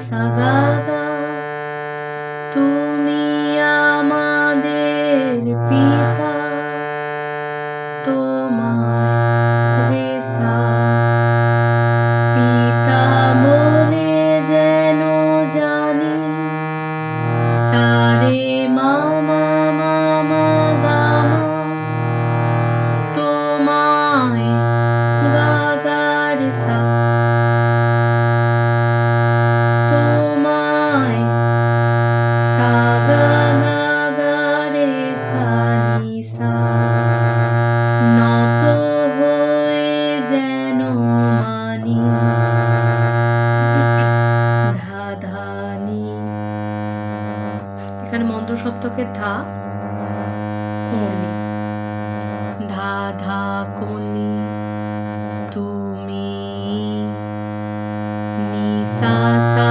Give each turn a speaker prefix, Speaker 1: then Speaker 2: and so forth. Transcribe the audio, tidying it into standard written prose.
Speaker 1: সা গা গা। তুমি আমাদের পিতা, তোমায় রে সা। পিতা বলে যেন জানি, সা রে মা মা মা মা গা মা। তোমায় গা গা রে সা। তোমায় সা গা গা গা রে সা নি সা। নত হয়ে যেন মানি, ধা ধা নি। এখানে মন্ত্র সপ্তকের ধা কোমল নি, ধা ধা কোমল নি। তুমি নি সা সা